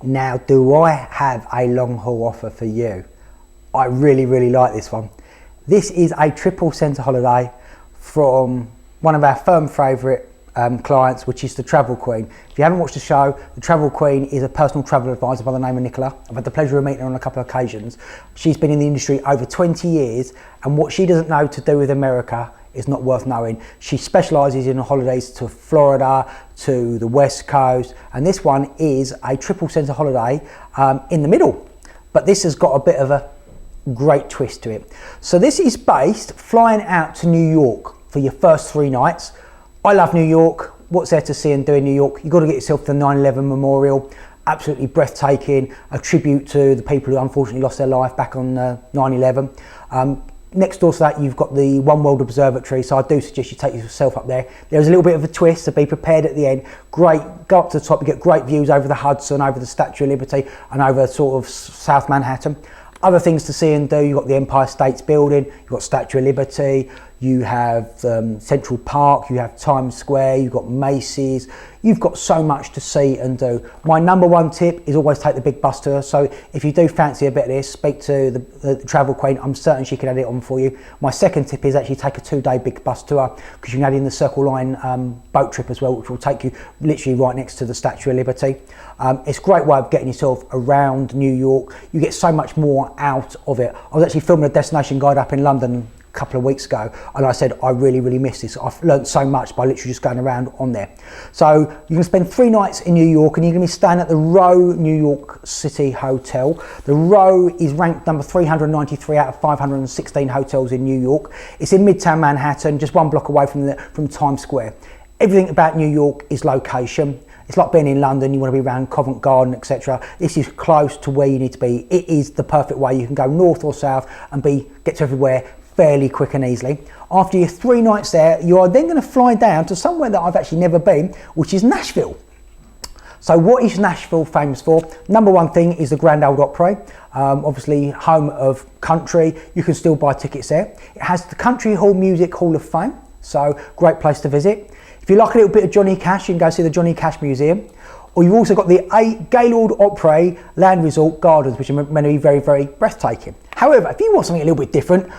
Now, do I have a long haul offer for you? I really like this one. This is a triple centre holiday from one of our firm favourite clients, which is the Travel Queen. If you haven't watched the show, the Travel Queen is a personal travel advisor by the name of Nicola. I've had the pleasure of meeting her on a couple of occasions. She's been in the industry over 20 years, and what she doesn't know to do with America is not worth knowing. She specialises in holidays to Florida, to the West Coast, and this one is a triple centre holiday in the middle. But this has got a bit of a great twist to it. So this is based flying out to New York for your first 3 nights. I love New York. What's there to see and do in New York? You've got to get yourself to the 9/11 memorial. Absolutely breathtaking, a tribute to the people who unfortunately lost their life back on 9/11. Next door to that, you've got the One World Observatory, so I do suggest you take yourself up there. There's a little bit of a twist, so be prepared at the end. Great, go up to the top, you get great views over the Hudson, over the Statue of Liberty, and over sort of South Manhattan. Other things to see and do, you've got the Empire State Building, you've got Statue of Liberty, you have Central Park, you have Times Square, you've got Macy's, you've got so much to see and do. My number one tip is always take the big bus tour. So if you do fancy a bit of this, speak to the Travel Queen. I'm certain she can add it on for you. My second tip is actually take a 2-day big bus tour, because you can add in the Circle Line boat trip as well, which will take you literally right next to the Statue of Liberty. It's a great way of getting yourself around New York. You get so much more out of it. I was actually filming a destination guide up in London a couple of weeks ago, and I said I really miss this. I've learned so much by literally just going around on there. So you're going to spend 3 nights in New York, and you're going to be staying at the Row New York City Hotel. The Row is ranked number 393 out of 516 hotels in New York. It's in Midtown Manhattan, just 1 block away from Times Square. Everything about New York is location. It's like being in London, you want to be around Covent Garden, etc. This is close to where you need to be. It is the perfect way. You can go north or south and get to everywhere fairly quick and easily. After your 3 nights there, you are then going to fly down to somewhere that I've actually never been, which is Nashville. So what is Nashville famous for? Number one thing is the Grand Ole Opry, obviously home of country. You can still buy tickets there. It has the Country Music Hall of Fame, so great place to visit. If you like a little bit of Johnny Cash, you can go see the Johnny Cash Museum. Or you've also got the Gaylord Opry Land Resort Gardens, which are meant to be very breathtaking. However, if you want something a little bit different,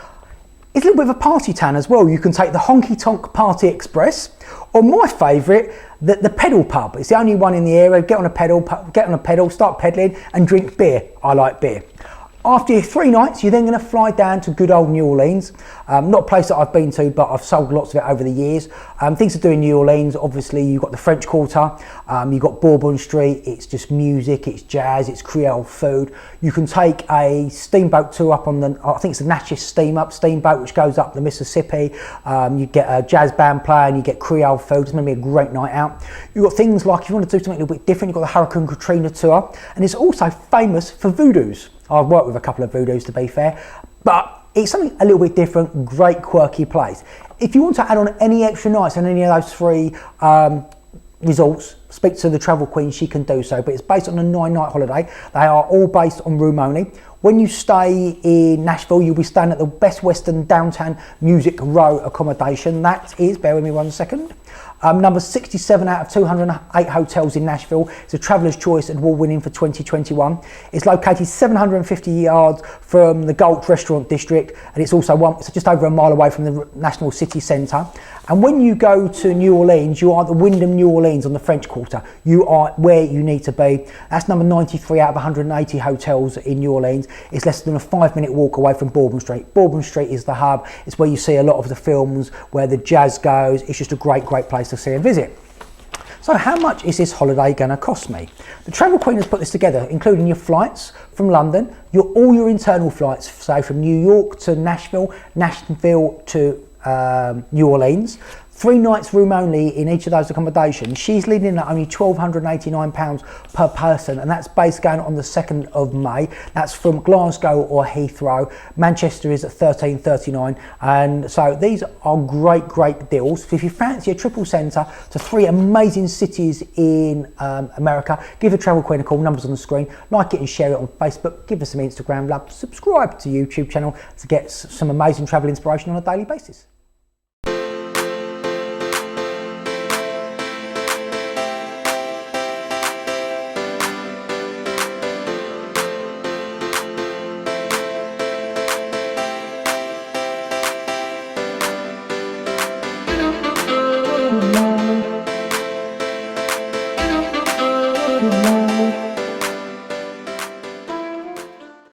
it's a little bit of a party town as well. You can take the Honky Tonk Party Express, or my favourite, the Pedal Pub. It's the only one in the area. Get on a pedal, start pedaling and drink beer. I like beer. After your 3 nights, you're then going to fly down to good old New Orleans. Not a place that I've been to, but I've sold lots of it over the years. Things to do in New Orleans, obviously you've got the French Quarter, you've got Bourbon Street. It's just music, it's jazz, it's Creole food. You can take a steamboat tour up on I think it's the Natchez steamboat, which goes up the Mississippi. You get a jazz band playing, you get Creole food. It's going to be a great night out. You've got things like, if you want to do something a little bit different, you've got the Hurricane Katrina tour, and it's also famous for voodoos. I've worked with a couple of voodoos, to be fair, but it's something a little bit different, great quirky place. If you want to add on any extra nights on any of those 3 resorts, speak to the Travel Queen, she can do so, but it's based on a 9-night holiday. They are all based on room only. When you stay in Nashville, you'll be staying at the Best Western Downtown Music Row accommodation. That is, bear with me 1 second, number 67 out of 208 hotels in Nashville. It's a Traveller's Choice Award-winning for 2021. It's located 750 yards from the Gulch Restaurant District, and it's also it's just over a mile away from the National City Centre. And when you go to New Orleans, you are at the Wyndham New Orleans on the French Quarter. You are where you need to be. That's number 93 out of 180 hotels in New Orleans. It's less than a 5-minute walk away from Bourbon Street. Bourbon Street is the hub. It's where you see a lot of the films, where the jazz goes. It's just a great place to see and visit. So how much is this holiday going to cost me? The Travel Queen has put this together, including your flights from London, all your internal flights, say from New York to Nashville, Nashville to New Orleans. 3 nights room only in each of those accommodations. She's leading at only £1,289 per person, and that's based going on the 2nd of May. That's from Glasgow or Heathrow. Manchester is at £1,339, and so these are great deals. So if you fancy a triple centre to 3 amazing cities in America, give the Travel Queen a call. Numbers on the screen. Like it and share it on Facebook. Give us some Instagram love. Subscribe to the YouTube channel to get some amazing travel inspiration on a daily basis.